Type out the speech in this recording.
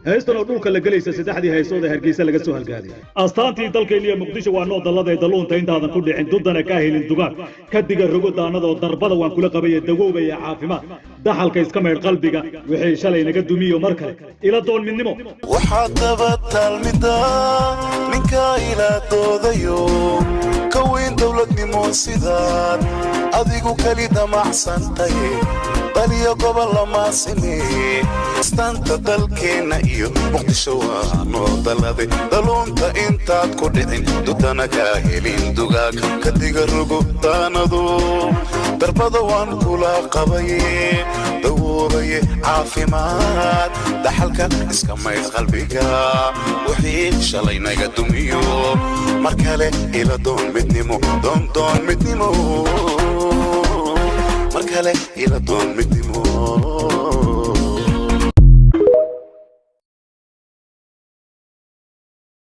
هيستنا دولك لا غليسه سدخدي هيسوده هرغيسه laga soo halgaaday astaantii dalkeena Muqdisho waa noo daladay daluunta intaadan ku dhicin dudana ka helin dugaag kadiga rogo daanada oo darbada waan kula qabay dagoobaya caafimaad daxalka iska meed qalbiga wixii shalay naga dumiyo mar kale ila doon midnimo waxa tabatal midaa ninka ila doodayo ka weyn dawladnimo sidaad adigu kali damacsantay baliyo gobol lama sinee استانت دلكينا iyo Muqdisho waa noo daladay daluunta intaad ku dhicin dudana ka helin dugaag kadiga rogo daanado darbada waan kula qabay dawoobay caafimaad daxalka iska may qalbiga wixii shalay naga dumiyo mar kale ila doon midnimo doon midnimo mar kale ila doon midnimo